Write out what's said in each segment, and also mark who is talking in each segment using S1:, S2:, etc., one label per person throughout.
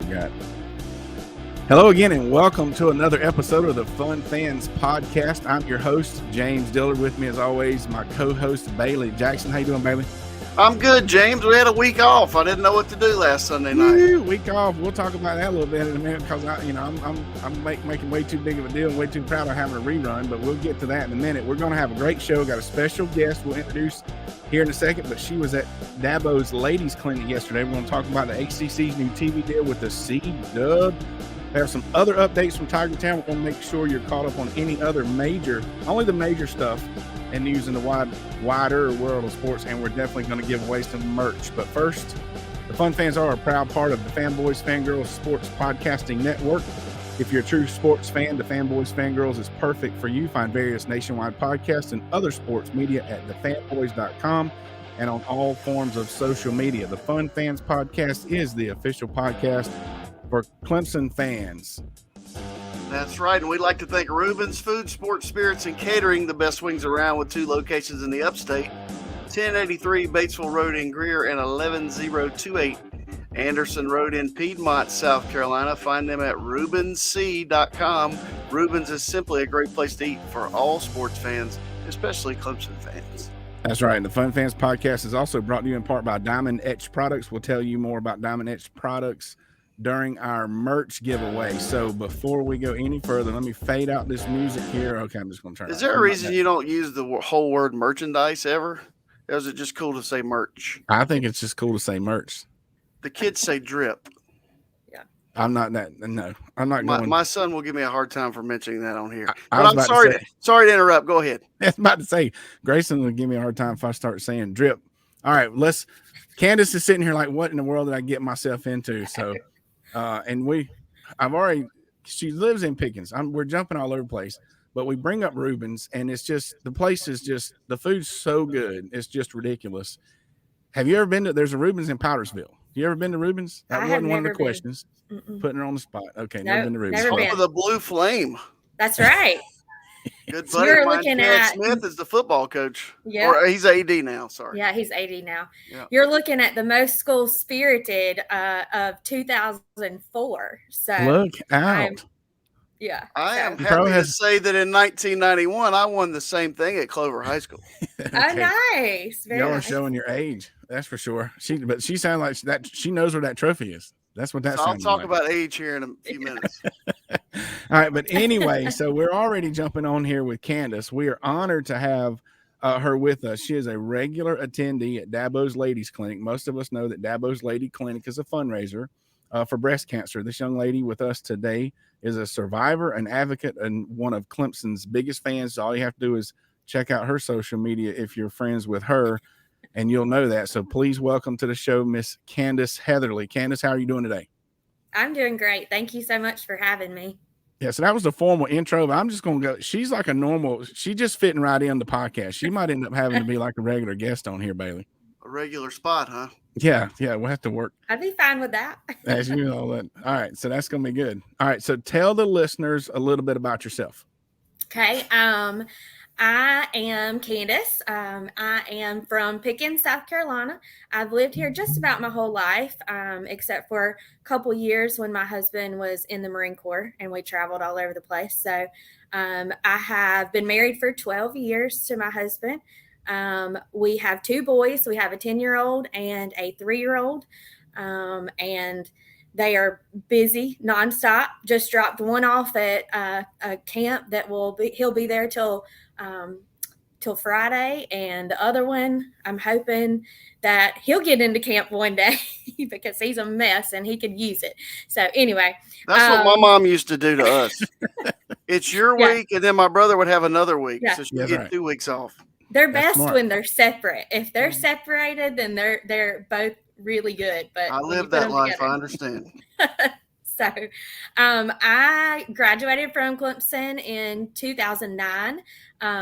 S1: forgot. Hello again, and welcome to another episode of the Fun Fans Podcast. I'm your host, James Dillard. With me, as always, my co-host, Bailey Jackson. How you doing, Bailey?
S2: I'm good, James. We had a week off. I didn't know what to do last Sunday night.
S1: Week off. We'll talk about that a little bit in a minute because I'm making way too big of a deal and way too proud of having a rerun. But we'll get to that in a minute. We're going to have a great show. Got a special guest we'll introduce here in a second. But she was at Dabo's Ladies Clinic yesterday. We're going to talk about the ACC's new TV deal with the C-Dub. There are some other updates from Tiger Town. We're going to make sure you're caught up on any other only the major stuff and news in the wider world of sports. And we're definitely going to give away some merch. But first, the Fun Fans are a proud part of the Fanboys Fangirls Sports Podcasting Network. If you're a true sports fan, the Fanboys Fangirls is perfect for you. Find various nationwide podcasts and other sports media at thefanboys.com and on all forms of social media. The Fun Fans Podcast is the official podcast for Clemson fans.
S2: That's right, and we'd like to thank Reuben's Food, Sports, Spirits, and Catering, the best wings around, with 2 locations in the upstate, 1083 Batesville Road in Greer and 11028 Anderson Road in Piedmont, South Carolina. Find them at ReubensC.com. Reuben's is simply a great place to eat for all sports fans, especially Clemson fans.
S1: That's right. The Fun Fans Podcast is also brought to you in part by Diamond Etched Products. We'll tell you more about Diamond Etched Products during our merch giveaway. So before we go any further, let me fade out this music here. Okay, I'm just going to turn it.
S2: Is there a reason you don't use the whole word merchandise ever? Or is it just cool to say merch?
S1: I think it's just cool to say merch.
S2: The kids say drip.
S1: Yeah. I'm not that. No, I'm not going.
S2: My son will give me a hard time for mentioning that on here. But
S1: I'm
S2: sorry to interrupt. Go ahead.
S1: I was about to say, Grayson will give me a hard time if I start saying drip. All right, Candice is sitting here like, what in the world did I get myself into? So, she lives in Pickens. We're jumping all over the place, but we bring up Reuben's, and it's just, the place is just, the food's so good. It's just ridiculous. Have you ever been to, there's a Reuben's in Powdersville. You ever been to Reuben's? That wasn't one of the questions. Putting her on the spot. Okay. Never been to Reuben's.
S2: Never been. The Blue Flame.
S3: That's right.
S2: Good buddy of mine, Chad Smith, is the football coach. Yeah. Or he's AD now, sorry.
S3: Yeah, he's AD now. Yeah. You're looking at the most school spirited of 2004. So
S1: look out.
S2: I am happy to say that in 1991, I won the same thing at Clover High School.
S3: Okay. Oh, nice.
S1: Y'all are showing your age. That's for sure. But she sounds like that. She knows where that trophy is. That's what that sounds like.
S2: I'll talk about age here in a few minutes.
S1: All right. But anyway, so we're already jumping on here with Candice. We are honored to have her with us. She is a regular attendee at Dabo's Ladies Clinic. Most of us know that Dabo's Lady Clinic is a fundraiser for breast cancer. This young lady with us today is a survivor, an advocate, and one of Clemson's biggest fans. So all you have to do is check out her social media if you're friends with her, and you'll know that. So please welcome to the show, Miss Candice Heatherly. Candice, how are you doing today?
S3: I'm doing great. Thank you so much for having me.
S1: Yeah, so that was the formal intro, but I'm just going to go. She's like she's just fitting right in the podcast. She might end up having to be like a regular guest on here, Bailey.
S2: A regular spot, huh?
S1: Yeah, we'll have to work.
S3: I'd be fine with that.
S1: As you know, all right, so that's going to be good. All right, so tell the listeners a little bit about yourself.
S3: Okay, I am Candice. I am from Pickens, South Carolina. I've lived here just about my whole life, except for a couple years when my husband was in the Marine Corps and we traveled all over the place. So I have been married for 12 years to my husband. We have 2 boys. We have a 10-year-old and a 3-year-old, and they are busy nonstop. Just dropped one off at a camp that he'll be there till Friday, and the other one, I'm hoping that he'll get into camp one day because he's a mess and he could use it. So anyway,
S2: that's what my mom used to do to us. It's your week, and then my brother would have another week, so she get 2 weeks off.
S3: They're best when they're separate. If they're separated, then they're both really good. But
S2: I live that life. Together. I understand.
S3: So I graduated from Clemson in 2009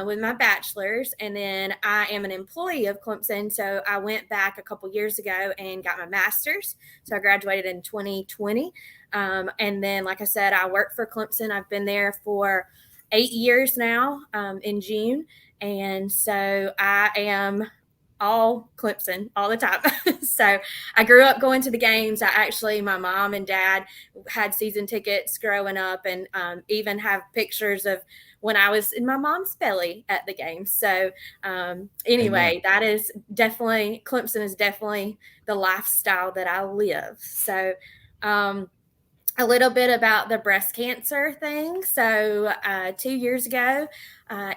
S3: with my bachelor's, and then I am an employee of Clemson. So I went back a couple years ago and got my master's. So I graduated in 2020. And then, like I said, I work for Clemson. I've been there for 8 years now in June. And so I am all Clemson all the time. So I grew up going to the games. My mom and dad had season tickets growing up, and even have pictures of when I was in my mom's belly at the game. So anyway, that is definitely, Clemson is definitely the lifestyle that I live. So a little bit about the breast cancer thing. So 2 years ago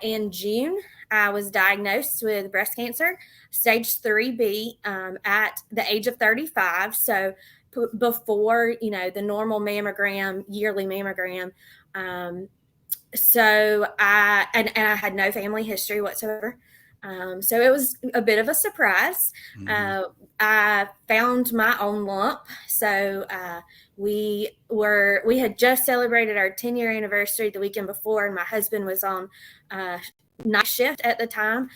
S3: in June, I was diagnosed with breast cancer, stage 3B, at the age of 35. So before, the normal mammogram, yearly mammogram. So and I had no family history whatsoever. So it was a bit of a surprise. I found my own lump. So we had just celebrated our 10-year anniversary the weekend before, and my husband was on night shift at the time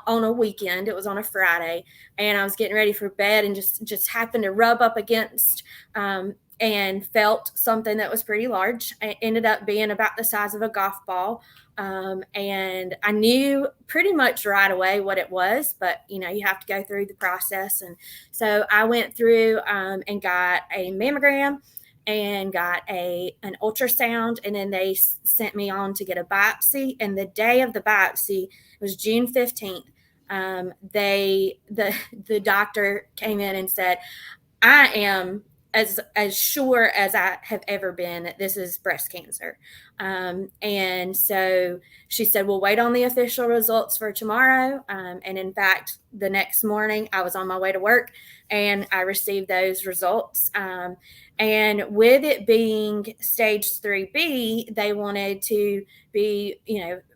S3: on a weekend. It was on a Friday, and I was getting ready for bed and just happened to rub up against and felt something that was pretty large. It ended up being about the size of a golf ball. And I knew pretty much right away what it was, but you have to go through the process. And so I went through and got a mammogram and got an ultrasound, and then they sent me on to get a biopsy. And the day of the biopsy, it was June 15th. The doctor came in and said, I am as sure as I have ever been that this is breast cancer. And so she said, we'll wait on the official results for tomorrow. And in fact, the next morning I was on my way to work and I received those results. And with it being stage 3B, they wanted to be,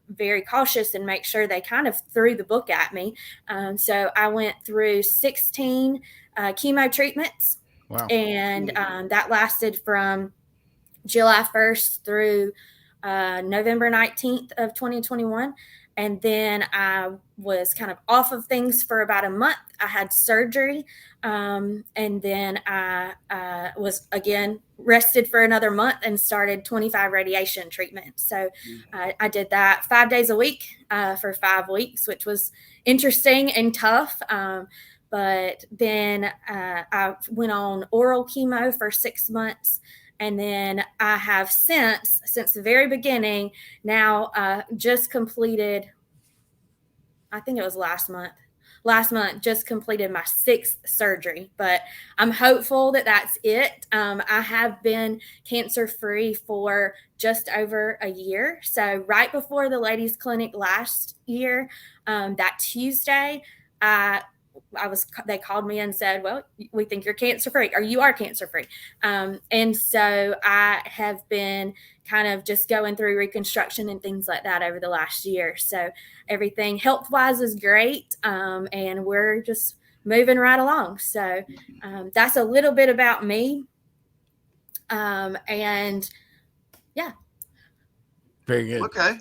S3: very cautious and make sure they kind of threw the book at me. So I went through 16 chemo treatments.
S1: Wow.
S3: And that lasted from July 1st through November 19th of 2021. And then I was kind of off of things for about a month. I had surgery. And then I was again rested for another month and started 25 radiation treatment. So I did that 5 days a week for 5 weeks, which was interesting and tough. But then I went on oral chemo for 6 months. And then I have since the very beginning, now just completed, I think it was last month, just completed my 6th surgery. But I'm hopeful that that's it. I have been cancer-free for just over a year. So right before the ladies' clinic last year, that Tuesday, they called me and said, well, we think you're cancer-free, or you are cancer-free. And so I have been kind of just going through reconstruction and things like that over the last year. So everything health-wise is great. And we're just moving right along. So that's a little bit about me. And yeah.
S1: Very good.
S2: Okay.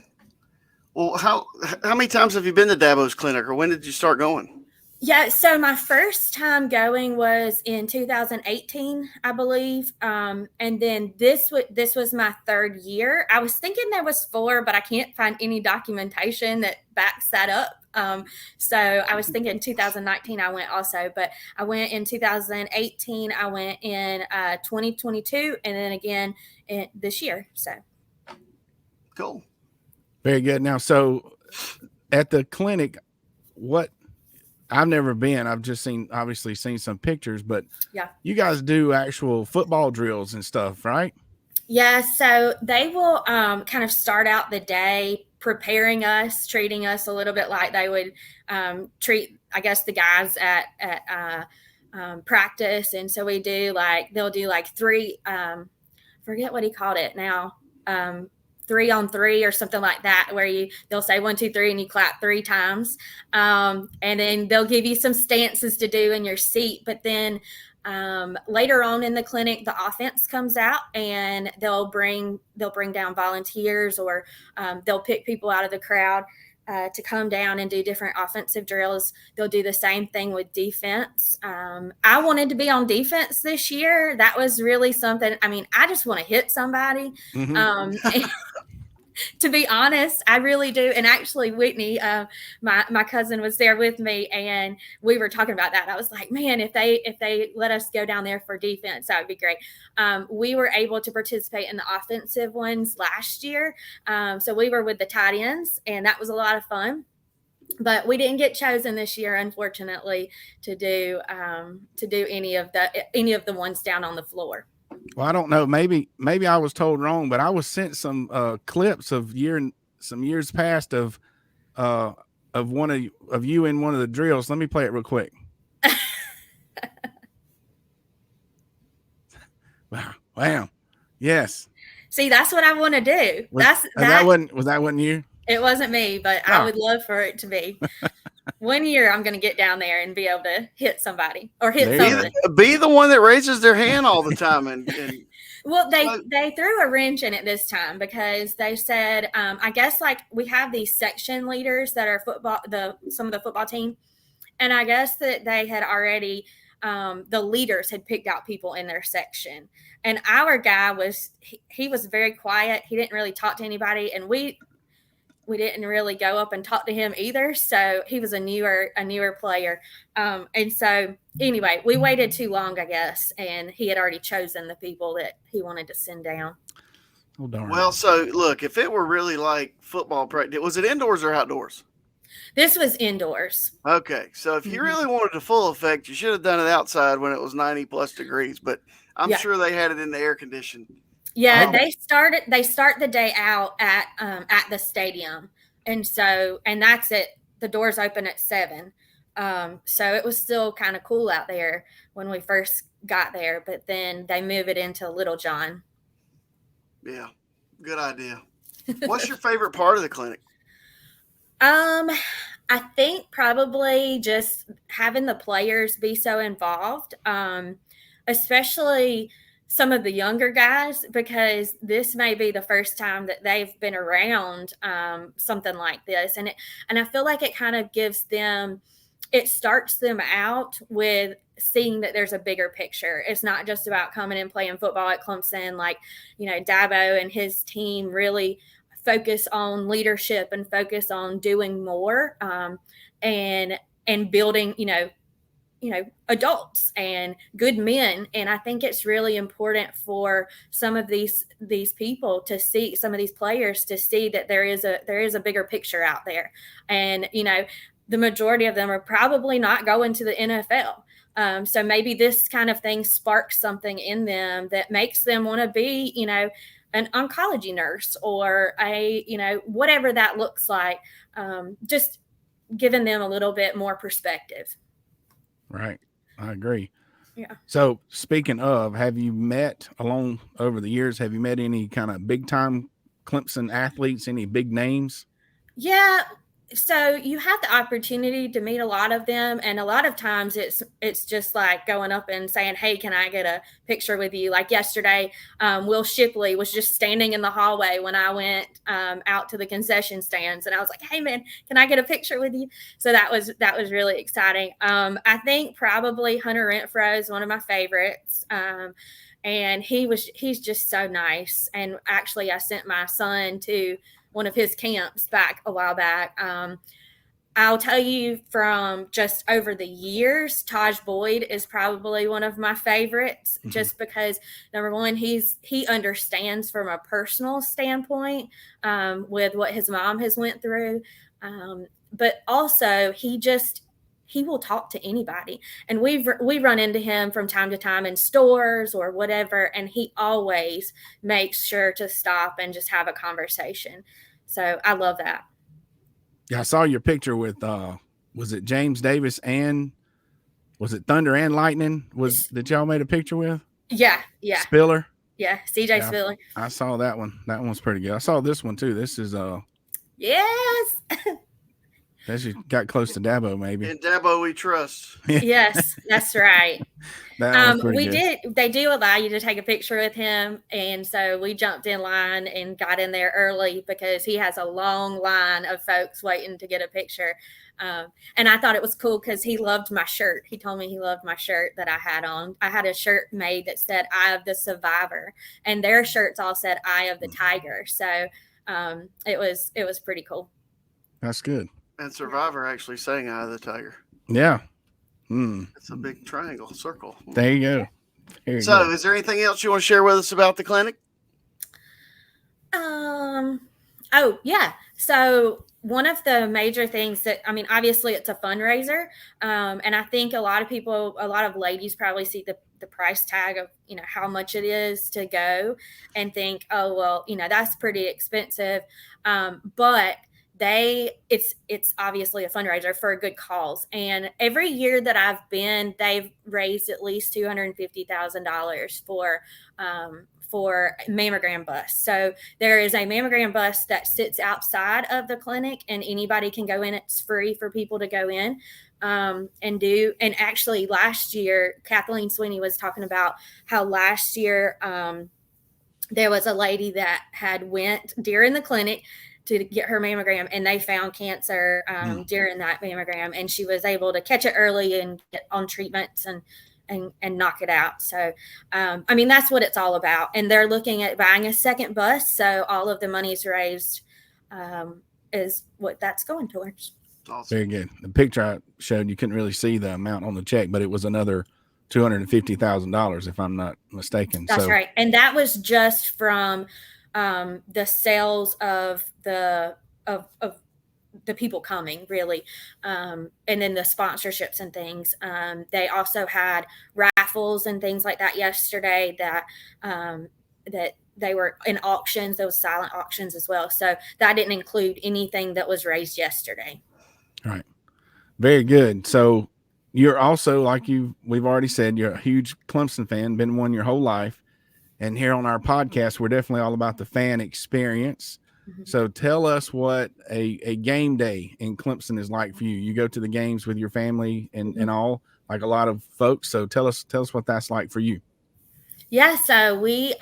S2: Well, how many times have you been to Dabo's clinic, or when did you start going?
S3: Yeah, so my first time going was in 2018, I believe, and then this was my 3rd year. I was thinking there was 4, but I can't find any documentation that backs that up. So I was thinking 2019 I went also, but I went in 2018. I went in 2022, and then again this year. So
S2: cool,
S1: very good. Now, so at the clinic, what? I've never been. I've just obviously seen some pictures, but
S3: yeah,
S1: you guys do actual football drills and stuff, right?
S3: Yeah. So they will kind of start out the day preparing us, treating us a little bit like they would treat, I guess, the guys at practice. And so they'll do like 3, forget what he called it now. 3-on-3 or something like that, where they'll say 1, 2, 3, and you clap 3 times. And then they'll give you some stances to do in your seat. But then later on in the clinic, the offense comes out and they'll bring down volunteers, or they'll pick people out of the crowd to come down and do different offensive drills. They'll do the same thing with defense. I wanted to be on defense this year. That was really something. I mean, I just want to hit somebody. To be honest, I really do. And actually, Whitney, my cousin was there with me, and we were talking about that. I was like, man, if they let us go down there for defense, that would be great. We were able to participate in the offensive ones last year, so we were with the tight ends, and that was a lot of fun. But we didn't get chosen this year, unfortunately, to do any of the ones down on the floor.
S1: Well, I don't know. Maybe I was told wrong, but I was sent some clips of some years past of one of you in one of the drills. Let me play it real quick. Wow. Yes.
S3: See, that's what I want to do.
S1: That wasn't you?
S3: It wasn't me, but I would love for it to be. One year I'm going to get down there and be able to hit somebody or hit something.
S2: Be the one that raises their hand all the time. And
S3: well, they threw a wrench in it this time because they said, I guess like we have these section leaders that are some of the football team. And I guess that they had already, the leaders had picked out people in their section. And our guy he was very quiet. He didn't really talk to anybody. And we didn't really go up and talk to him either. So he was a newer player. And so anyway, we waited too long, I guess. And he had already chosen the people that he wanted to send down.
S1: Oh, darn.
S2: Well, so look, if it were really like football practice, was it indoors or outdoors?
S3: This was indoors.
S2: Okay. So if you really wanted the full effect, you should have done it outside when it was 90 plus degrees, but I'm sure they had it in the air conditioned.
S3: Yeah, they start the day out at the stadium. And that's it. The doors open at 7. So it was still kind of cool out there when we first got there, but then they move it into Little John.
S2: Yeah. Good idea. What's your favorite part of the clinic?
S3: I think probably just having the players be so involved, especially some of the younger guys, because this may be the first time that they've been around something like this. And I feel like it kind of it starts them out with seeing that there's a bigger picture. It's not just about coming and playing football at Clemson. Like, Dabo and his team really focus on leadership and focus on doing more and building, adults and good men. And I think it's really important for some of these people to see, some of these players to see that there is a bigger picture out there. And, the majority of them are probably not going to the NFL. So maybe this kind of thing sparks something in them that makes them want to be, an oncology nurse or whatever that looks like, just giving them a little bit more perspective.
S1: Right. I agree.
S3: Yeah.
S1: So speaking of, have you met over the years, have you met any kind of big time Clemson athletes, any big names?
S3: Yeah. So you have the opportunity to meet a lot of them. And a lot of times it's just like going up and saying, hey, can I get a picture with you? Like yesterday, Will Shipley was just standing in the hallway when I went out to the concession stands. And I was like, hey, man, can I get a picture with you? So that was really exciting. I think probably Hunter Renfro is one of my favorites. And he's just so nice. And actually, I sent my son to one of his camps a while back. I'll tell you from just over the years, Taj Boyd is probably one of my favorites, just because number one, he understands from a personal standpoint with what his mom has went through. But also he will talk to anybody. And we run into him from time to time in stores or whatever. And he always makes sure to stop and just have a conversation. So I love that.
S1: Yeah, I saw your picture with was it James Davis and was it Thunder and Lightning? That y'all made a picture with?
S3: Yeah.
S1: Spiller?
S3: Yeah, CJ Spiller.
S1: I saw that one. That one's pretty good. I saw this one too. This is
S3: yes.
S1: That you got close to Dabo, maybe.
S2: And Dabo we trust.
S3: Yes, that's right.
S1: Good.
S3: They do allow you to take a picture with him. And so we jumped in line and got in there early because he has a long line of folks waiting to get a picture. And I thought it was cool because he loved my shirt. He told me he loved my shirt that I had on. I had a shirt made that said Eye of the Survivor, and their shirts all said Eye of the Tiger. So It was pretty cool.
S1: That's good.
S2: And Survivor actually sang Eye of the Tiger.
S1: Yeah.
S2: It's a big triangle, circle.
S1: There you go. Very
S2: So,
S1: good.
S2: is there anything else you want to share with us about the clinic?
S3: Oh yeah. So one of the major things that, I mean, obviously it's a fundraiser. And I think a lot of ladies probably see the price tag of, how much it is to go and think, oh, well, that's pretty expensive. But it's obviously a fundraiser for a good cause. And every year that I've been, they've raised at least $250,000 for mammogram bus. So there is a mammogram bus that sits outside of the clinic, and anybody can go in. It's free for people to go in and do. And actually, last year, Kathleen Sweeney was talking about how last year there was a lady that had went during the clinic to get her mammogram, and they found cancer during that mammogram, and she was able to catch it early and get on treatments and knock it out. So, I mean, that's what it's all about. And they're looking at buying a second bus. So all of the money's raised is what that's going towards.
S2: Awesome.
S1: Very good. The picture I showed, you couldn't really see the amount on the check, but it was another $250,000, if I'm not mistaken.
S3: That's right. And that was just from the sales of the people coming, really, and then the sponsorships and things. They also had raffles and things like that yesterday that they were in auctions. Those silent auctions as well. So that didn't include anything that was raised yesterday.
S1: Right. Very good. So you're also, like we've already said, you're a huge Clemson fan, been one your whole life. And here on our podcast, we're definitely all about the fan experience. Mm-hmm. So tell us what a game day in Clemson is like for you. You go to the games with your family and all, like a lot of folks. So tell us what that's like for you.
S3: Yeah. So we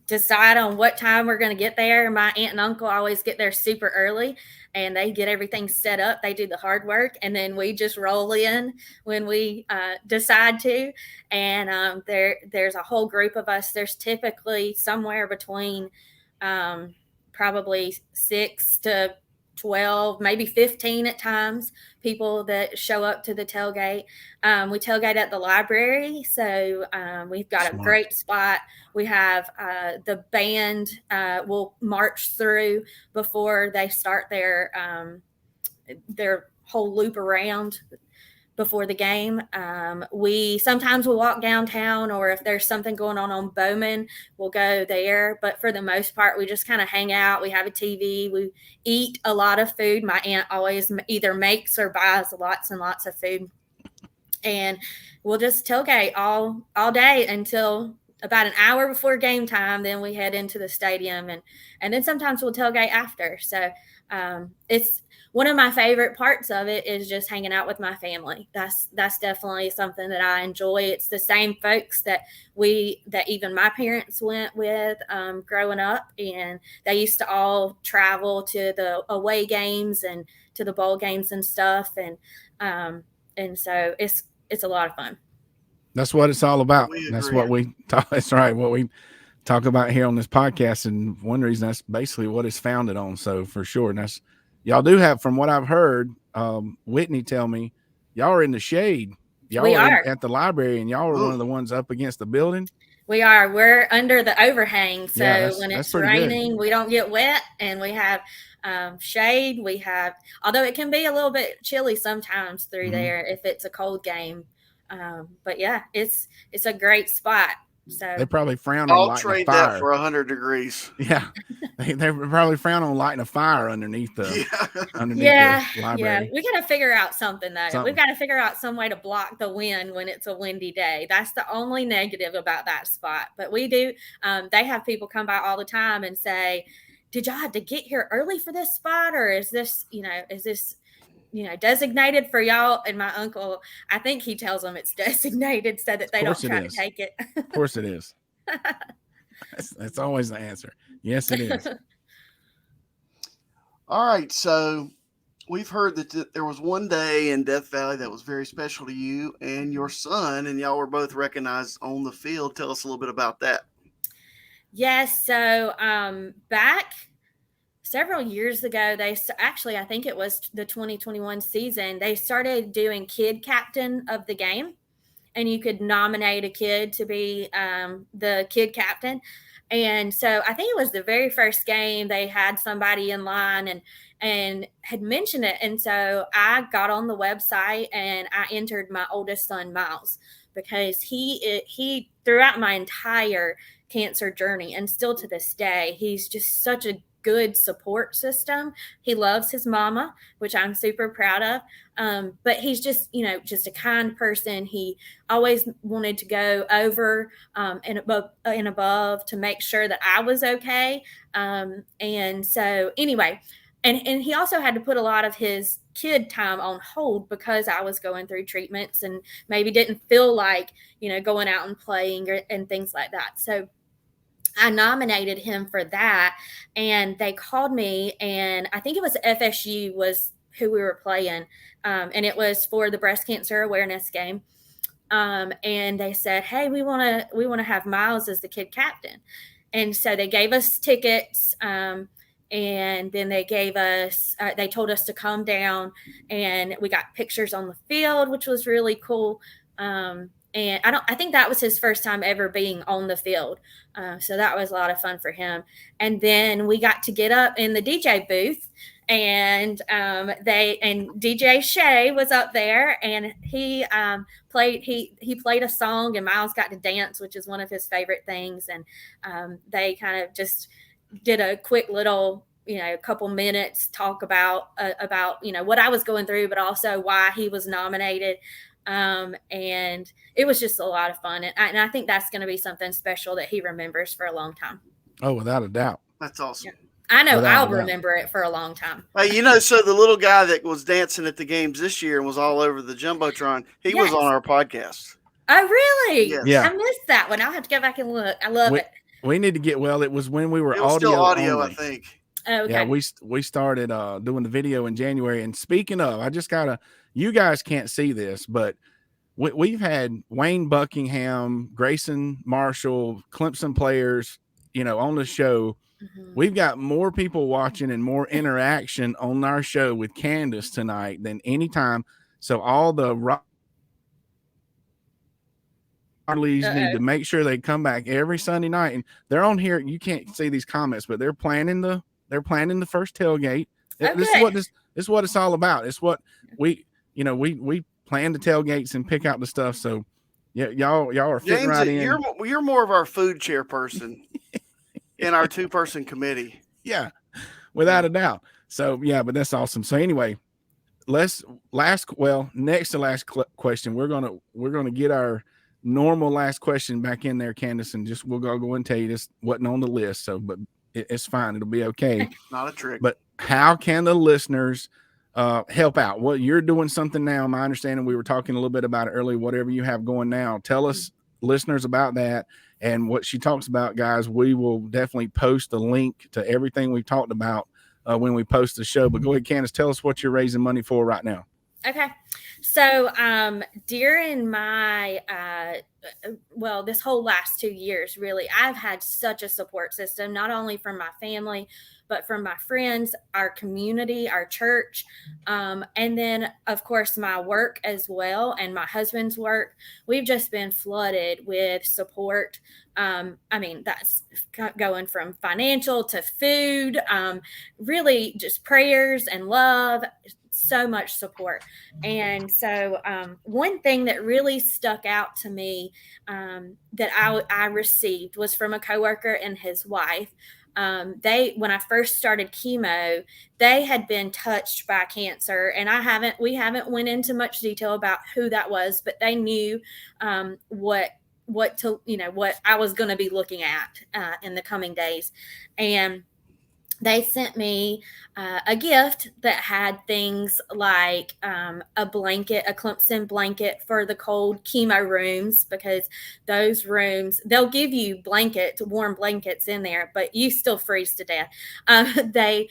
S3: decide on what time we're going to get there. My aunt and uncle always get there super early, and they get everything set up. They do the hard work, and then we just roll in when we decide to. And there's a whole group of us. There's typically somewhere between probably 6 to 12, maybe 15 at times, people that show up to the tailgate. We tailgate at the library, so we've got a great spot. We have the band will march through before they start their whole loop around before the game. We sometimes will walk downtown, or if there's something going on Bowman, we'll go there. But for the most part, we just kind of hang out. We have a TV. We eat a lot of food. My aunt always either makes or buys lots and lots of food. And we'll just tailgate all day until about an hour before game time. Then we head into the stadium, and then sometimes we'll tailgate after. So it's one of my favorite parts of it is just hanging out with my family. That's definitely something that I enjoy. It's the same folks that even my parents went with growing up, and they used to all travel to the away games and to the bowl games and stuff. And so it's a lot of fun.
S1: That's what it's all about. That's what we talk. That's right. What we talk about here on this podcast. And one reason, that's basically what it's founded on. So for sure. And that's, y'all do have, from what I've heard, Whitney tell me, y'all are in the shade. Y'all are at the library, and y'all are one of the ones up against the building.
S3: We are. We're under the overhang. So when it's raining, we don't get wet, and we have shade. We have, although it can be a little bit chilly sometimes through there if it's a cold game. But yeah, it's a great spot. So
S1: they probably frown on lighting a fire.
S2: I'll trade that for 100 degrees.
S1: Yeah, they probably frown on lighting a fire underneath the library.
S3: Yeah, we got to figure out something though. We've got to figure out some way to block the wind when it's a windy day. That's the only negative about that spot. But we do. They have people come by all the time and say, "Did y'all have to get here early for this spot, or is this designated for y'all?" And my uncle, I think he tells them it's designated so that they don't try to take it.
S1: Of course it is. That's always the answer. Yes, it is.
S2: All right. So we've heard that there was one day in Death Valley that was very special to you and your son, and y'all were both recognized on the field. Tell us a little bit about that.
S3: Yes. So back several years ago, I think it was the 2021 season, they started doing kid captain of the game, and you could nominate a kid to be the kid captain. And so I think it was the very first game they had somebody in line and had mentioned it. And so I got on the website and I entered my oldest son, Miles, because he throughout my entire cancer journey and still to this day, he's just such a good support system. He loves his mama, which I'm super proud of. But he's just, just a kind person. He always wanted to go over and above to make sure that I was okay. And so anyway, and he also had to put a lot of his kid time on hold because I was going through treatments and maybe didn't feel like, going out and playing and things like that. So I nominated him for that, and they called me, and I think it was FSU was who we were playing, and it was for the breast cancer awareness game. And they said, "Hey, we want to have Miles as the kid captain," and so they gave us tickets. And then they told us to come down, and we got pictures on the field, which was really cool. And I think that was his first time ever being on the field. So that was a lot of fun for him. And then we got to get up in the DJ booth, and DJ Shay was up there, and he played a song, and Miles got to dance, which is one of his favorite things. And they kind of just did a quick little, couple minutes talk about what I was going through, but also why he was nominated. And it was just a lot of fun. And I think that's going to be something special that he remembers for a long time.
S1: Oh, without a doubt.
S2: That's awesome.
S3: Yeah. I know I'll remember it for a long time.
S2: Hey, so the little guy that was dancing at the games this year and was all over the Jumbotron, he was on our podcast.
S3: Oh, really?
S2: Yes.
S1: Yeah.
S3: I missed that one. I'll have to go back and look. I love it.
S1: We need to get, it was when we were
S2: still audio
S1: only.
S2: I think.
S3: Oh, okay.
S1: Yeah, we started doing the video in January. And speaking of, I just you guys can't see this, but we've had Wayne Buckingham, Grayson Marshall, Clemson players, on the show. Mm-hmm. We've got more people watching and more interaction on our show with Candice tonight than any time. So all the Riley's need to make sure they come back every Sunday night, and they're on here. You can't see these comments, but they're planning the first tailgate. Okay. This is what it's all about. It's what we plan the tailgates and pick out the stuff. So yeah, y'all are fitting
S2: James,
S1: right in.
S2: You're more of our food chairperson in our 2-person committee.
S1: Yeah, without a doubt. So yeah, but that's awesome. So anyway, next to last question, we're gonna get our normal last question back in there, Candice, and we'll go and tell you this wasn't on the list. So, but it's fine. It'll be okay.
S2: Not a trick.
S1: But how can the listeners help out? Well, you're doing something now. My understanding, we were talking a little bit about it earlier. Whatever you have going now, tell us listeners about that and what she talks about, guys. We will definitely post a link to everything we've talked about when we post the show. But go ahead, Candice, tell us what you're raising money for right now.
S3: Okay. So during my, this whole last 2 years, really, I've had such a support system, not only from my family, but from my friends, our community, our church, and then, of course, my work as well, and my husband's work. We've just been flooded with support. That's going from financial to food, really just prayers and love, so much support. And so one thing that really stuck out to me that I received was from a coworker and his wife. When I first started chemo, they had been touched by cancer, and we haven't went into much detail about who that was, but they knew what I was going to be looking at in the coming days. And they sent me a gift that had things like a blanket, a Clemson blanket for the cold chemo rooms, because those rooms, they'll give you blankets, warm blankets in there, but you still freeze to death. They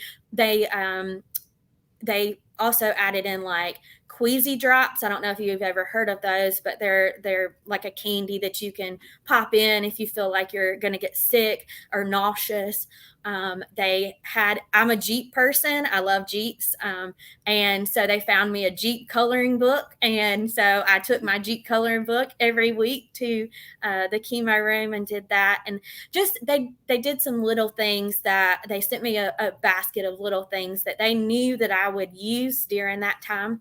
S3: also added in like Queasy drops. I don't know if you've ever heard of those, but they're like a candy that you can pop in if you feel like you're going to get sick or nauseous. I'm a Jeep person. I love Jeeps. And so they found me a Jeep coloring book. And so I took my Jeep coloring book every week to the chemo room and did that. And just they did some little things that they sent me a basket of little things that they knew that I would use during that time.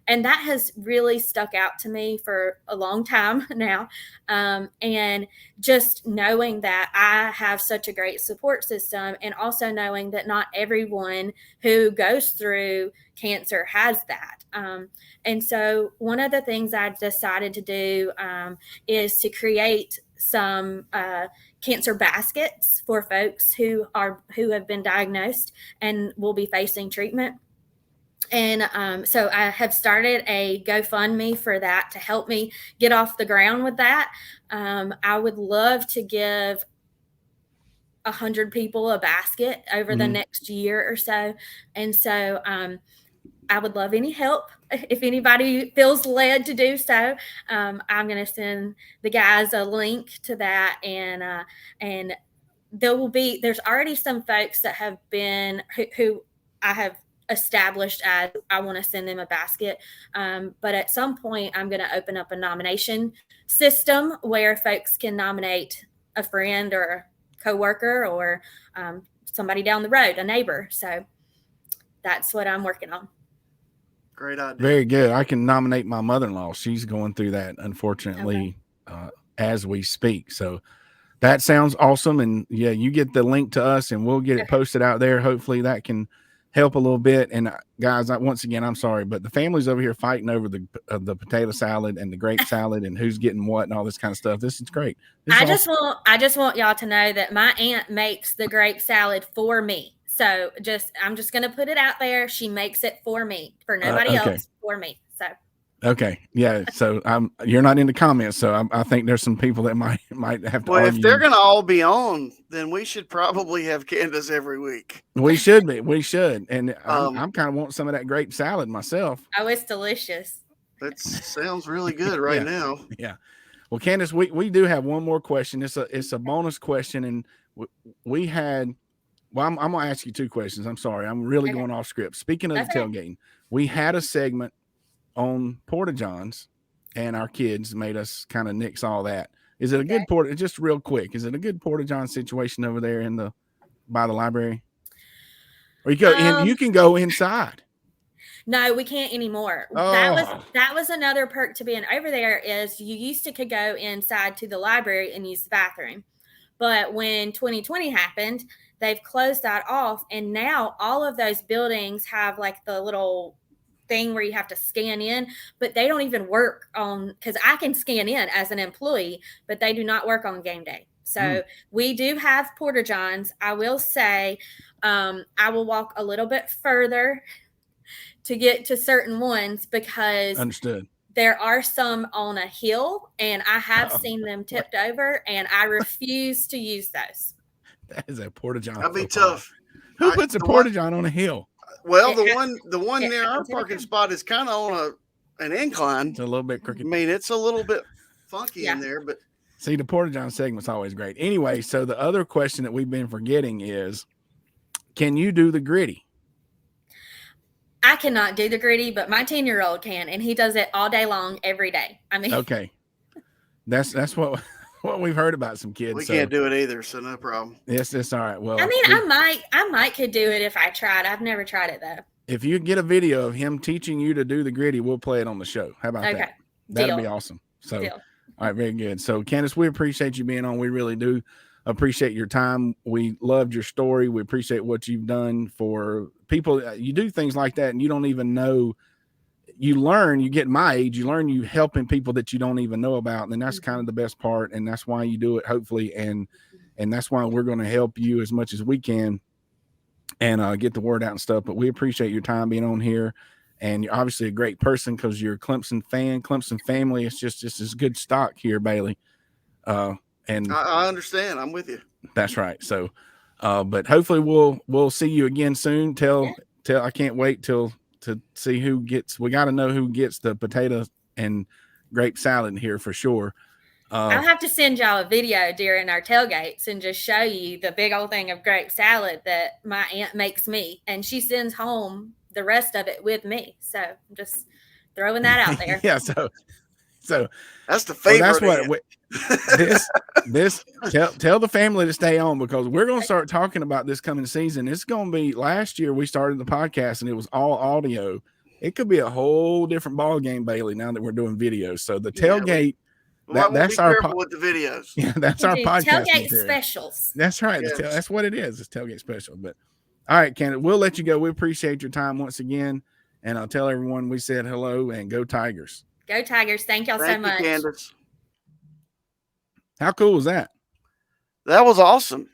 S3: And that has really stuck out to me for a long time now. And just knowing that I have such a great support system, and also knowing that not everyone who goes through cancer has that. And so one of the things I decided to do is to create some cancer baskets for folks who have been diagnosed and will be facing treatment. And so I have started a GoFundMe for that to help me get off the ground with that. I would love to give 100 people a basket over the next year or so. And so I would love any help. If anybody feels led to do so, I'm going to send the guys a link to that. And there's already some folks that have been, who I have established as I want to send them a basket. But at some point, I'm going to open up a nomination system where folks can nominate a friend or a coworker or somebody down the road, a neighbor. So that's what I'm working on.
S2: Great idea.
S1: Very good. I can nominate my mother-in-law. She's going through that, unfortunately, as we speak. So that sounds awesome. And yeah, you get the link to us and we'll get it posted out there. Hopefully that can help a little bit. And guys, once again, I'm sorry, but the family's over here fighting over the potato salad and the grape salad and who's getting what and all this kind of stuff. This is great.
S3: I just want y'all to know that my aunt makes the grape salad for me. So I'm just going to put it out there. She makes it for me, for nobody else, for me. So.
S1: Okay. Yeah. So you're not in the comments. So I think there's some people that might have to argue.
S2: If they're going to all be on, then we should probably have Candice every week.
S1: We should be. We should. And I'm kind of wanting some of that grape salad myself.
S3: Oh, it's delicious.
S2: That sounds really good right now.
S1: Yeah. Well, Candice, we do have one more question. It's a bonus question. And we had, well, I'm going to ask you two questions. I'm sorry. I'm really going off script. Speaking of the tailgating, we had a segment on Porta Johns, and our kids made us kind of nix all that. Is it a good Porta? Just real quick, is it a good Porta John situation over there by the library? Or you can go inside.
S3: No, we can't anymore.
S1: Oh.
S3: That was another perk to being over there, is you used to could go inside to the library and use the bathroom. But when 2020 happened, they've closed that off, and now all of those buildings have like the little thing where you have to scan in, but they don't even work on, because I can scan in as an employee, but they do not work on game day. So we do have Porta Johns. I will say I will walk a little bit further to get to certain ones, because
S1: understood,
S3: there are some on a hill, and I have seen them tipped over, and I refuse to use those.
S1: That is a Porta John.
S2: That'd be tough.
S1: Who puts a Porta John on a hill?
S2: Well, the one near our parking spot is kind of on an incline.
S1: It's a little bit crooked.
S2: I mean, it's a little bit funky in there, but
S1: see, the Porta John segment's always great. Anyway, so the other question that we've been forgetting is, can you do the gritty?
S3: I cannot do the gritty, but my 10-year-old can, and he does it all day long, every day. I mean,
S1: okay, that's what we've heard about some kids.
S2: We can't do it either, so no problem.
S1: Yes, it's all right. Well,
S3: I mean, I might could do it if I tried. I've never tried it though.
S1: If you get a video of him teaching you to do the gritty, we'll play it on the show. How about that? That'd be awesome. So, all right, very good. So, Candice, we appreciate you being on. We really do appreciate your time. We loved your story. We appreciate what you've done for people. You do things like that, and you don't even know. You learn, you get my age, you learn you helping people that you don't even know about. And that's kind of the best part. And that's why you do it, hopefully. And that's why we're going to help you as much as we can and get the word out and stuff. But we appreciate your time being on here. And you're obviously a great person because you're a Clemson fan, Clemson family. It's just as good stock here, Bailey. And
S2: I understand. I'm with you.
S1: That's right. So, but hopefully we'll see you again soon. I can't wait till to see who gets. We got to know who gets the potato and grape salad here for sure.
S3: I'll have to send y'all a video during our tailgates and just show you the big old thing of grape salad that my aunt makes me, and she sends home the rest of it with me. So I'm just throwing that out there.
S1: Yeah. So
S2: that's the favorite.
S1: That's what this tell the family to stay on, because we're going to start talking about this coming season. It's going to be, last year we started the podcast and it was all audio. It could be a whole different ball game, Bailey, now that we're doing videos. So the tailgate.
S2: That's our with the videos.
S1: Yeah, that's our podcast
S3: tailgate
S1: material.
S3: Specials.
S1: That's right. Yes. That's what it is. It's tailgate special. But all right, Candice, we'll let you go. We appreciate your time once again, and I'll tell everyone we said hello and go Tigers.
S3: Go Tigers! Thank y'all so much.
S2: Candice.
S1: How cool was that?
S2: That was awesome.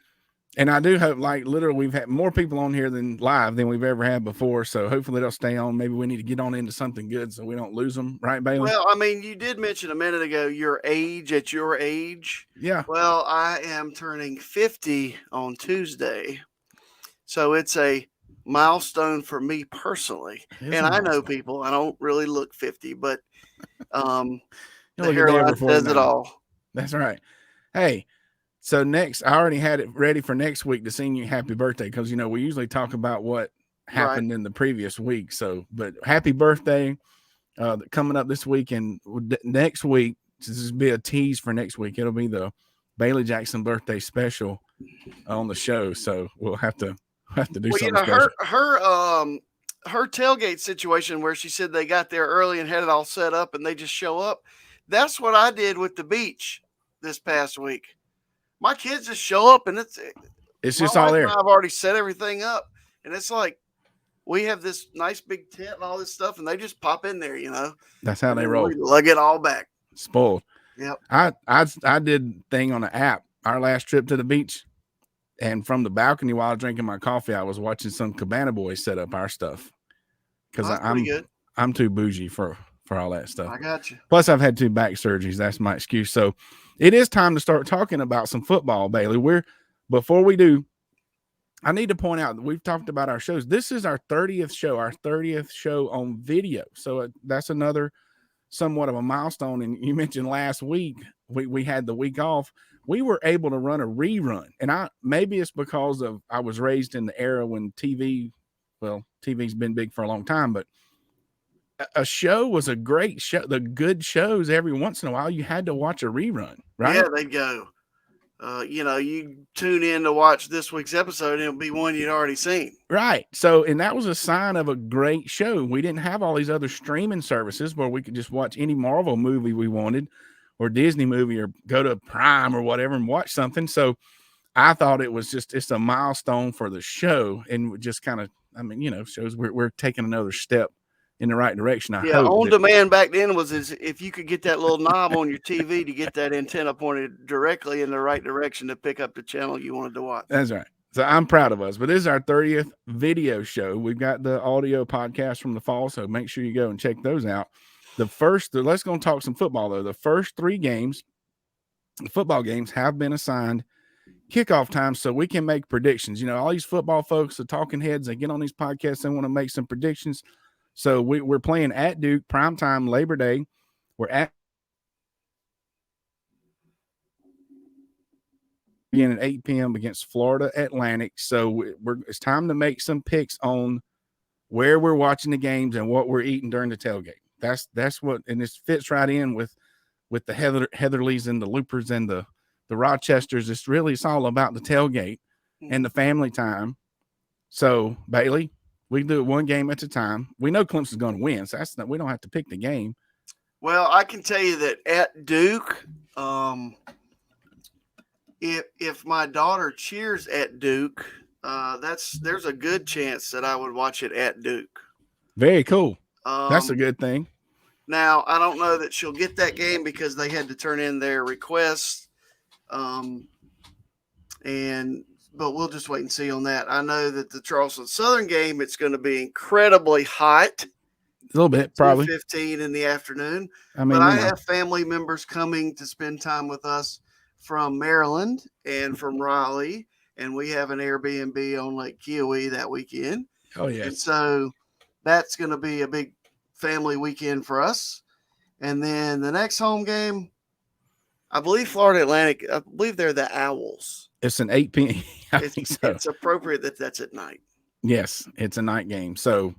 S1: And I do hope, like, literally, we've had more people on here than live than we've ever had before. So hopefully they'll stay on. Maybe we need to get on into something good so we don't lose them. Right, Bailey?
S2: Well, I mean, you did mention a minute ago your age at your age.
S1: Yeah.
S2: Well, I am turning 50 on Tuesday. So it's a milestone for me personally. And I know people, I don't really look 50, but the hairline says it all.
S1: That's right. Hey. So next, I already had it ready for next week to sing you happy birthday, because, you know, we usually talk about what happened in the previous week. So, but happy birthday coming up this week, and next week, this will be a tease for next week. It'll be the Bailey Jackson birthday special on the show. So we'll have to do something.
S2: Her tailgate situation where she said they got there early and had it all set up and they just show up. That's what I did with the beach this past week. My kids just show up and it's
S1: just all there.
S2: I've already set everything up, and it's like we have this nice big tent and all this stuff, and they just pop in there, you know.
S1: That's how they roll.
S2: Lug it all back.
S1: Spoiled.
S2: Yep.
S1: I did thing on the app our last trip to the beach, and from the balcony while I was drinking my coffee, I was watching some Cabana boys set up our stuff, because I'm too bougie for all that stuff.
S2: I got you.
S1: Plus, I've had 2 back surgeries. That's my excuse. So it is time to start talking about some football, Bailey. Before we do, I need to point out that we've talked about our shows. This is our 30th show on video. So that's another somewhat of a milestone. And you mentioned last week, we had the week off. We were able to run a rerun. And maybe it's because I was raised in the era when TV's been big for a long time, but a show was a great show. The good shows, every once in a while, you had to watch a rerun, right?
S2: Yeah, they'd go. You tune in to watch this week's episode, and it'll be one you'd already seen.
S1: Right. So, and that was a sign of a great show. We didn't have all these other streaming services where we could just watch any Marvel movie we wanted, or Disney movie, or go to Prime or whatever and watch something. So I thought it's a milestone for the show, and just kind of, shows we're taking another step in the right direction. I hope.
S2: On demand back then was if you could get that little knob on your TV to get that antenna pointed directly in the right direction to pick up the channel you wanted to watch.
S1: That's right. So I'm proud of us. But this is our 30th video show. We've got the audio podcast from the fall, so make sure you go and check those out. Let's go and talk some football, though. The first 3 games, the football games, have been assigned kickoff time so we can make predictions. You know, all these football folks, the talking heads, they get on these podcasts, they want to make some predictions. So we're playing at Duke, primetime, Labor Day. We're at 8 p.m. against Florida Atlantic. So it's time to make some picks on where we're watching the games and what we're eating during the tailgate. That's what, and this fits right in with the Heatherlys and the Loopers and the Rochesters. It's all about the tailgate and the family time. So Bailey, we do it one game at a time. We know Clemson's going to win, so we don't have to pick the game.
S2: Well, I can tell you that at Duke, if my daughter cheers at Duke, there's a good chance that I would watch it at Duke.
S1: Very cool. That's a good thing.
S2: Now, I don't know that she'll get that game because they had to turn in their requests, but we'll just wait and see on that. I know that the Charleston Southern game, it's going to be incredibly hot.
S1: A little bit, probably.
S2: 2:15 in the afternoon. But I have family members coming to spend time with us from Maryland and from Raleigh, and we have an Airbnb on Lake Kiowee that weekend.
S1: Oh, yeah.
S2: And so that's going to be a big family weekend for us. And then the next home game, I believe Florida Atlantic, I believe they're the Owls.
S1: It's an 8 p.m. I think so.
S2: It's appropriate that that's at night.
S1: Yes, it's a night game. So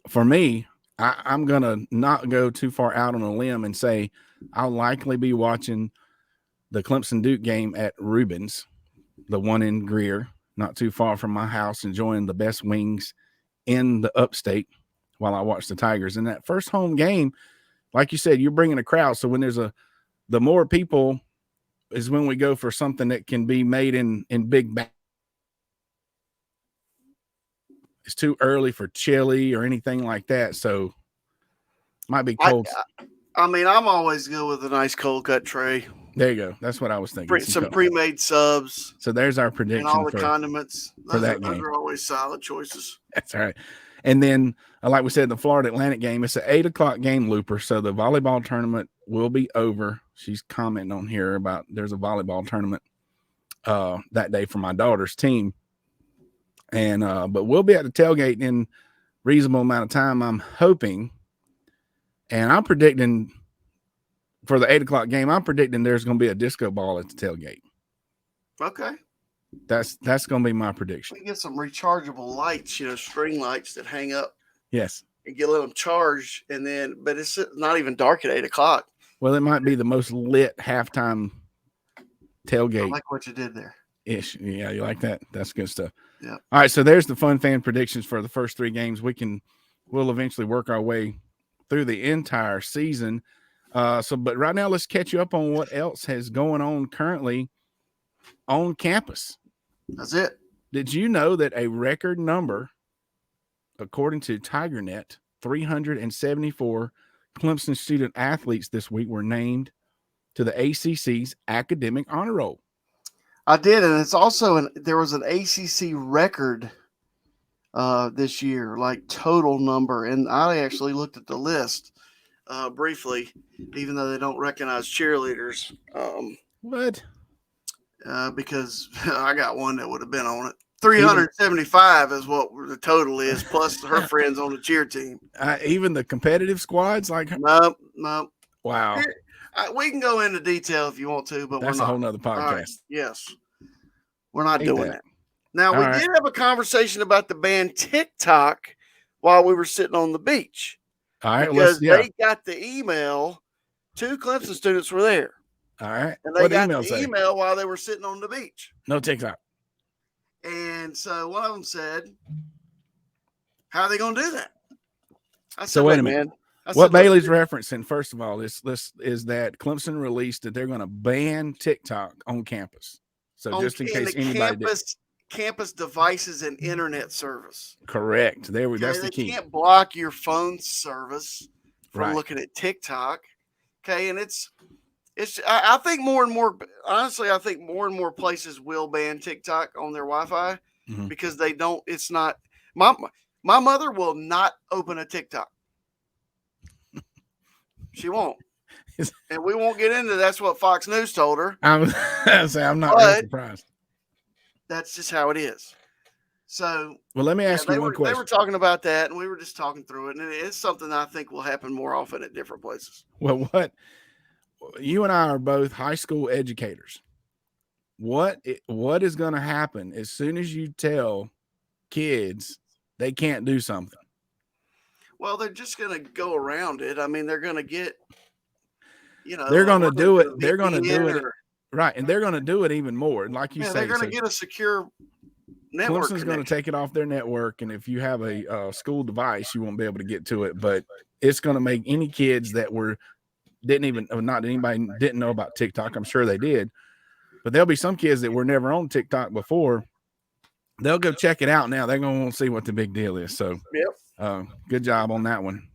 S1: for me, I'm going to not go too far out on a limb and say I'll likely be watching the Clemson Duke game at Rubens, the one in Greer, not too far from my house, enjoying the best wings in the upstate while I watch the Tigers. And that first home game, like you said, you're bringing a crowd. So when there's the more people is when we go for something that can be made in big batches. It's too early for chili or anything like that. So might be cold.
S2: I mean, I'm always good with a nice cold cut tray.
S1: There you go. That's what I was thinking.
S2: Some pre-made subs.
S1: So there's our prediction.
S2: And all the condiments.
S1: For that game.
S2: Those are always solid choices.
S1: That's all right. And then, like we said, the Florida Atlantic game, it's an 8:00 game, Looper. So the volleyball tournament will be over. She's commenting on here about there's a volleyball tournament that day for my daughter's team. And but we'll be at the tailgate in reasonable amount of time, I'm hoping. And I'm predicting for the 8:00 game, I'm predicting there's going to be a disco ball at the tailgate.
S2: Okay.
S1: That's going to be my prediction.
S2: We get some rechargeable lights, string lights that hang up.
S1: Yes.
S2: And let them charge, but it's not even dark at 8:00.
S1: Well, it might be the most lit halftime tailgate.
S2: I like what you did there.
S1: Ish. Yeah, you like that? That's good stuff.
S2: Yeah.
S1: All right, so there's the fun fan predictions for the first 3 games. We'll eventually work our way through the entire season. But right now, let's catch you up on what else has going on currently on campus.
S2: That's it.
S1: Did you know that a record number, according to TigerNet, 374 Clemson student athletes this week were named to the ACC's academic honor roll?
S2: I did, and it's also there was an ACC record this year, like total number, and I actually looked at the list briefly, even though they don't recognize cheerleaders.
S1: What?
S2: Because I got one that would have been on it. 375 is what the total is, plus her friends on the cheer team.
S1: Even the competitive squads, like
S2: nope.
S1: Wow.
S2: Here, we can go into detail if you want to, but
S1: that's
S2: we're not.
S1: A whole nother podcast.
S2: Right. Yes, we're not doing that. Now we did have a conversation about the band TikTok while we were sitting on the beach.
S1: All right,
S2: because they got the email. 2 Clemson students were there.
S1: All right,
S2: and they got the email while they were sitting on the beach.
S1: No TikTok.
S2: And so one of them said, "How are they going to do that?" I said,
S1: so wait a minute.
S2: Man.
S1: What Bailey's referencing, first of all, is that Clemson released that they're going to ban TikTok on campus. So just in case anybody
S2: campus devices and internet service.
S1: Correct. That's the key.
S2: They can't block your phone service from looking at TikTok. Okay, and I think more and more, honestly, I think more and more places will ban TikTok on their Wi-Fi because they don't. It's not my mother will not open a TikTok. She won't. And we won't get into that's what Fox News told her.
S1: I'm not really surprised.
S2: That's just how it is. So,
S1: well, let me ask you one question.
S2: They were talking about that, and we were just talking through it, and it's something that I think will happen more often at different places.
S1: Well, you and I are both high school educators. What is going to happen as soon as you tell kids they can't do something?
S2: Well, they're just going to go around it. I mean, they're going to get,
S1: they're going to do it. They're going to do it. Right. And they're going to do it even more. Like you say,
S2: they're going to get a secure network.
S1: Clemson's going to take it off their network. And if you have a school device, you won't be able to get to it. But it's going to make any kids that didn't know about TikTok. I'm sure they did. But there'll be some kids that were never on TikTok before. They'll go check it out now. They're going to want to see what the big deal is. So, good job on that one.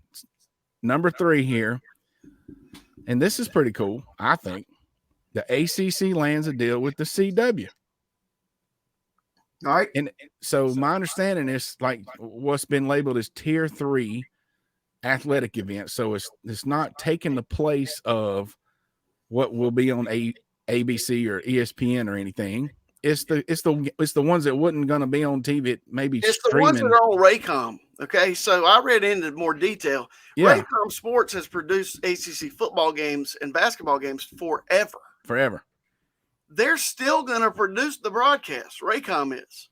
S1: Number 3 here. And this is pretty cool, I think. The ACC lands a deal with the CW.
S2: All right.
S1: And so my understanding is like what's been labeled as tier 3 athletic events. So it's not taking the place of what will be on ABC or ESPN or anything. It's the ones that wasn't going to be on TV. Maybe
S2: It's
S1: streaming.
S2: the ones that are on Raycom. Okay, so I read into more detail.
S1: Yeah.
S2: Raycom Sports has produced ACC football games and basketball games forever. They're still going to produce the broadcast. Raycom is.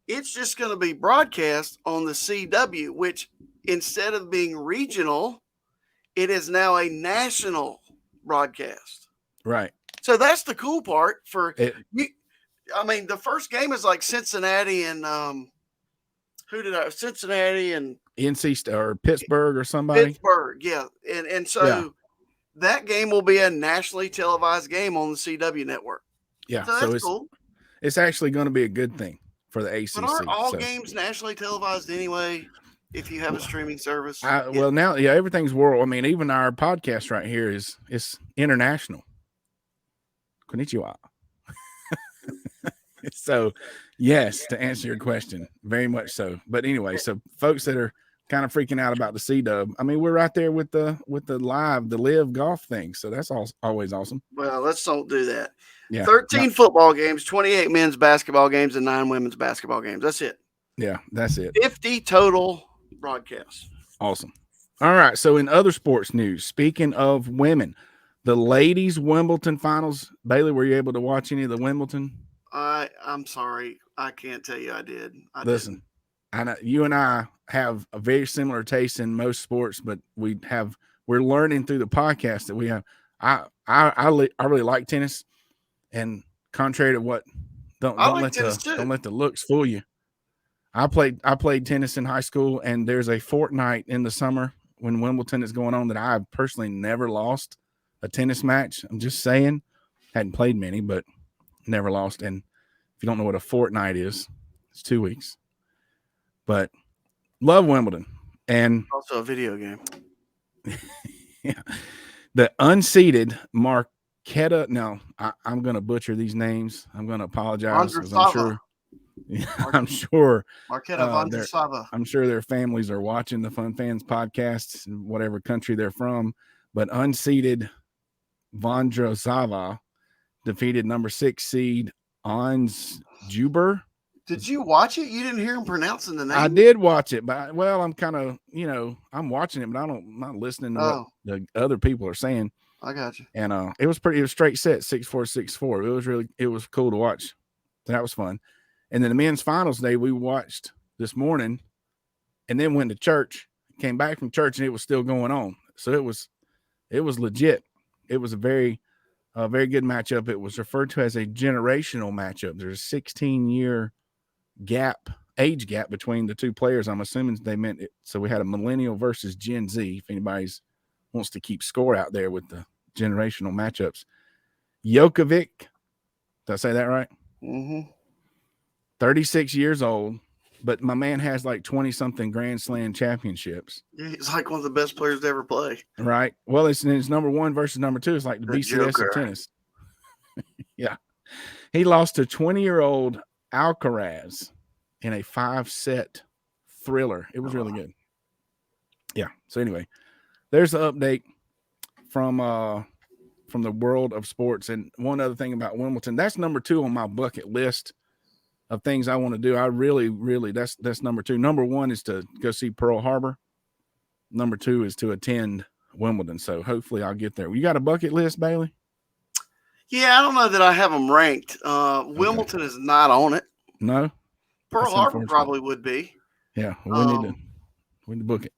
S2: It's just going to be broadcast on the CW, which instead of being regional, it is now a national broadcast.
S1: Right.
S2: So that's the cool part for
S1: you.
S2: I mean, the first game is like Cincinnati and Cincinnati and
S1: NC or Pittsburgh or somebody.
S2: Pittsburgh, yeah. And so that game will be a nationally televised game on the CW network.
S1: Yeah.
S2: So that's cool.
S1: It's actually going to be a good thing for the ACC.
S2: But aren't all games nationally televised anyway if you have a streaming service?
S1: Well, now, everything's world. I mean, even our podcast right here is international. Konnichiwa. So, yes, to answer your question, very much so. But anyway, so folks that are kind of freaking out about the C-Dub, I mean, we're right there with the live golf thing. So that's always awesome.
S2: Well, let's don't do that.
S1: Yeah.
S2: 13 football games, 28 men's basketball games, and 9 women's basketball games. That's it.
S1: Yeah, that's it.
S2: 50 total broadcasts.
S1: Awesome. All right. So in other sports news, speaking of women, the ladies Wimbledon finals, Bailey, were you able to watch any of the Wimbledon?
S2: I'm sorry. I can't tell you I did.
S1: Listen, I know you and I have a very similar taste in most sports, but we're learning through the podcast that we have. I really like tennis, and contrary to what, don't let the looks fool you. I played tennis in high school, and there's a fortnight in the summer when Wimbledon is going on that I've personally never lost a tennis match. I'm just saying, hadn't played many, but never lost. And if you don't know what a fortnight is, it's 2 weeks. But love Wimbledon. And
S2: also a video game.
S1: Yeah. The unseeded Marquetta. No, I'm going to butcher these names. I'm going to apologize. I'm sure
S2: Marquetta Vondrasova.
S1: I'm sure their families are watching the Fun Fans podcasts in whatever country they're from. But unseeded Vondrasova defeated number 6 seed Ons Juber.
S2: Did you watch it? You didn't hear him pronouncing the name?
S1: I did watch it, but I'm kind of, I'm watching it, but I'm not listening to what the other people are saying.
S2: I got you.
S1: And it was straight set, 6-4, 6-4. It was cool to watch. That was fun. And then the men's finals day we watched this morning, and then went to church, came back from church, and it was still going on. So it was legit. It was a very good matchup. It was referred to as a generational matchup. There's a 16-year age gap between the two players. I'm assuming they meant it. So we had a millennial versus Gen Z. If anybody wants to keep score out there with the generational matchups, Djokovic, did I say that right?
S2: Mm-hmm.
S1: 36 years old, but my man has like 20-something Grand Slam championships.
S2: Yeah, he's like one of the best players to ever play.
S1: Right. Well, it's number 1 versus number 2. It's like the BCS of tennis. Yeah. He lost to 20-year-old Alcaraz in a 5-set thriller. It was really good. Yeah. So anyway, there's the update from the world of sports. And one other thing about Wimbledon, that's number 2 on my bucket list of things I want to do. I really, that's number 2. Number 1 is to go see Pearl Harbor. Number 2 is to attend Wimbledon. So hopefully I'll get there. You got a bucket list, Bailey?
S2: Yeah, I don't know that I have them ranked. Wimbledon is not on it.
S1: No.
S2: Pearl Harbor probably would be.
S1: Yeah, we need to book it.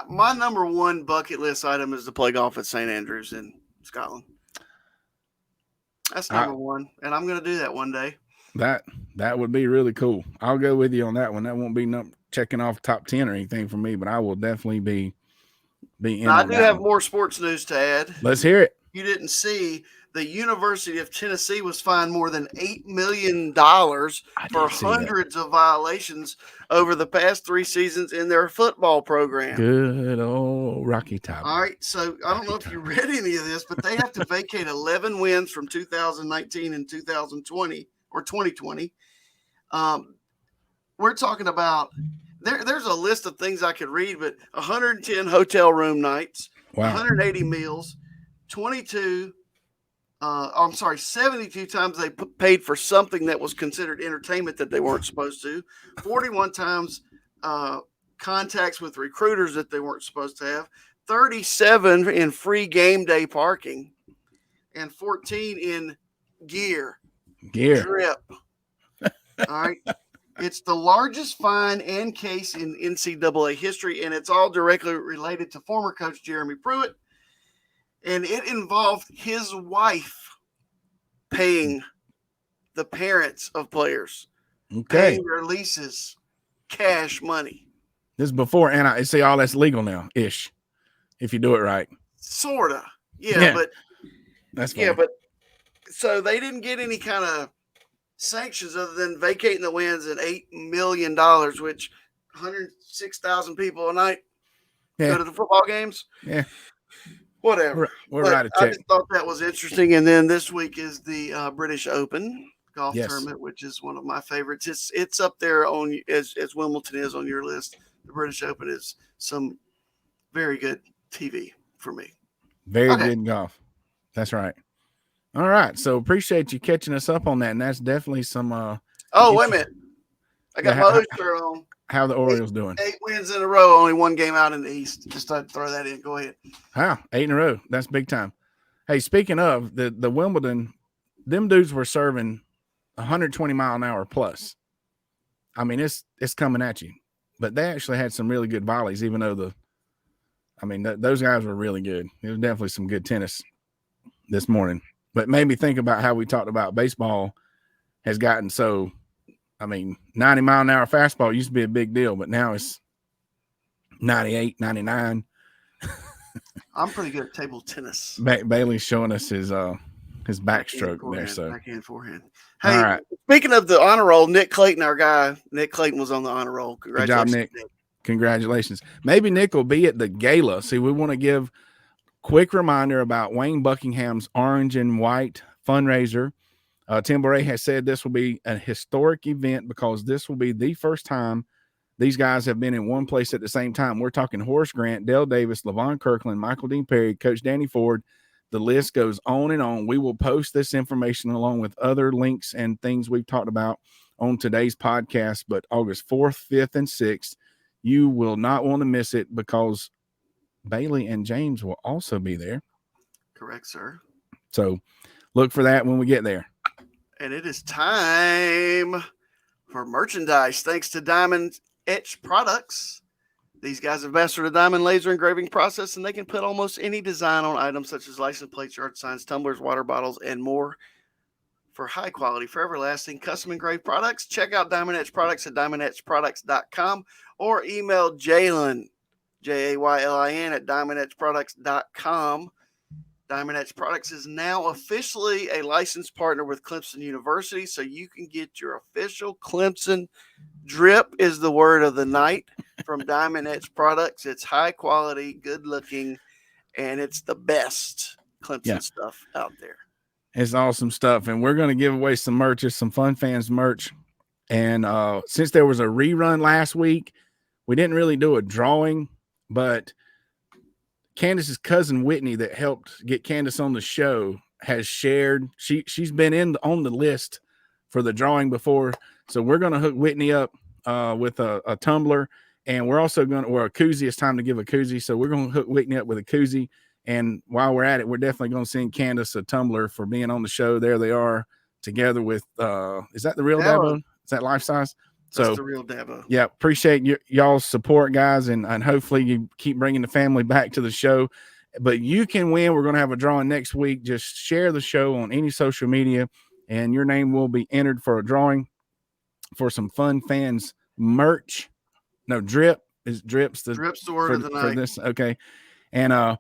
S2: My number 1 bucket list item is to play golf at St. Andrews in Scotland. That's number 1, and I'm going to do that one day.
S1: That would be really cool. I'll go with you on that one. That won't be checking off top 10 or anything for me, but I will definitely be in.
S2: Now, I do have more sports news to add.
S1: Let's hear it.
S2: You didn't see the University of Tennessee was fined more than $8 million for hundreds of violations over the past 3 seasons in their football program.
S1: Good old Rocky Top.
S2: All right, so I don't know if you read any of this, but they have to vacate 11 wins from 2019 and 2020 or 2020. We're talking about there's a list of things I could read, but 110 hotel room nights, 180 meals, 22 I'm sorry, 72 times they paid for something that was considered entertainment that they weren't supposed to. 41 times contacts with recruiters that they weren't supposed to have. 37 in free game day parking, and 14 in gear. Drip. All right. It's the largest fine and case in NCAA history, and it's all directly related to former coach Jeremy Pruitt. And it involved his wife paying the parents of players, paying their leases, cash money.
S1: This is before, and I see all that's legal now, ish, if you do it right.
S2: Sorta, yeah. But
S1: that's funny.
S2: but so they didn't get any kind of sanctions other than vacating the wins and $8 million, which 106,000 people a night go to the football games.
S1: Yeah.
S2: Whatever.
S1: We're right.
S2: I just thought that was interesting. And then this week is the British Open golf tournament, which is one of my favorites. It's up there on as Wimbledon is on your list. The British Open is some very good TV for me.
S1: Very good golf. That's right. All right. So appreciate you catching us up on that. And that's definitely some
S2: wait a minute. I got my Oyster on.
S1: How the Orioles doing?
S2: 8 wins in a row, only 1 game out in the East. Just thought to throw that in. Go ahead.
S1: Wow, 8 in a row. That's big time. Hey, speaking of the Wimbledon, them dudes were serving 120 mile an hour plus. I mean, it's coming at you. But they actually had some really good volleys, even though those guys were really good. It was definitely some good tennis this morning. But made me think about how we talked about baseball has gotten so, 90 mile an hour fastball used to be a big deal, but now it's 98, 99.
S2: I'm pretty good at table tennis.
S1: Bailey's showing us his backstroke there. So
S2: backhand, forehand. Hey, all right. Speaking of the honor roll, Nick Clayton, our guy, Nick Clayton was on the honor roll. Congratulations,
S1: good job, Nick. Congratulations. Maybe Nick will be at the gala. See, we want to give quick reminder about Wayne Buckingham's Orange and White fundraiser. Tim Bourret has said this will be a historic event because this will be the first time these guys have been in one place at the same time. We're talking Horace Grant, Dale Davis, Levon Kirkland, Michael Dean Perry, Coach Danny Ford. The list goes on and on. We will post this information along with other links and things we've talked about on today's podcast, but August 4th, 5th, and 6th, you will not want to miss it because Bailey and James will also be there.
S2: Correct, sir.
S1: So look for that when we get there.
S2: And it is time for merchandise. Thanks to Diamond Etch Products. These guys have mastered a diamond laser engraving process, and they can put almost any design on items such as license plates, yard signs, tumblers, water bottles, and more. For high quality, forever lasting, custom engraved products, check out Diamond Etch Products at diamondetchproducts.com or email Jaylin, Jaylin at diamondetchproducts.com. Diamond Etch Products is now officially a licensed partner with Clemson University, so you can get your official Clemson drip is the word of the night from Diamond Etch Products. It's high quality, good looking, and it's the best Clemson stuff out there.
S1: It's awesome stuff, and we're going to give away some merch, some Fun Fans merch. And since there was a rerun last week, we didn't really do a drawing, but Candice's cousin Whitney that helped get Candice on the show has shared. She's been on the list for the drawing before. So we're going to hook Whitney up with a tumbler, and we're also going to, or a koozie. It's time to give a koozie. So we're going to hook Whitney up with a koozie. And while we're at it, we're definitely going to send Candice a tumbler for being on the show. There they are together with, is that the real Dabo? Is that life size?
S2: That's the real Dabo.
S1: Yeah, appreciate y'all's support, guys, and hopefully you keep bringing the family back to the show. But you can win. We're going to have a drawing next week. Just share the show on any social media, and your name will be entered for a drawing for some Fun Fans merch. No, drip's the
S2: word of the night.
S1: For this. Okay, and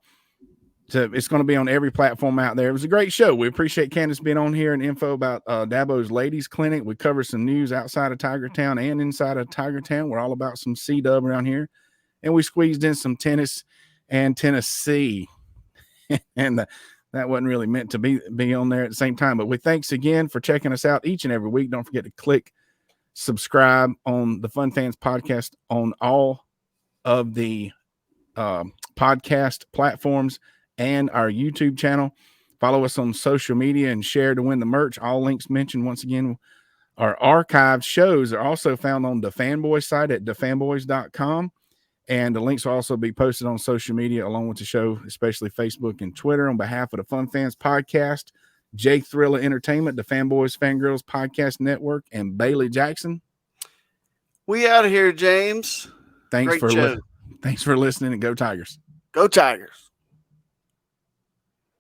S1: so it's going to be on every platform out there. It was a great show. We appreciate Candice being on here and info about Dabo's Ladies Clinic. We cover some news outside of Tiger Town and inside of Tiger Town. We're all about some C-dub around here. And we squeezed in some tennis and Tennessee. And that wasn't really meant to be on there at the same time. But we thanks again for checking us out each and every week. Don't forget to click subscribe on the Fun Fans podcast on all of the podcast platforms and our YouTube channel. Follow us on social media and share to win the merch. All links mentioned, once again, our archived shows are also found on the Fanboys site at thefanboys.com. And the links will also be posted on social media along with the show, especially Facebook and Twitter. On behalf of the Fun Fans Podcast, Jake Thriller Entertainment, the Fanboys Fangirls Podcast Network, and Bailey Jackson.
S2: We out of here, James.
S1: Thanks for listening, and go Tigers.
S2: Go Tigers.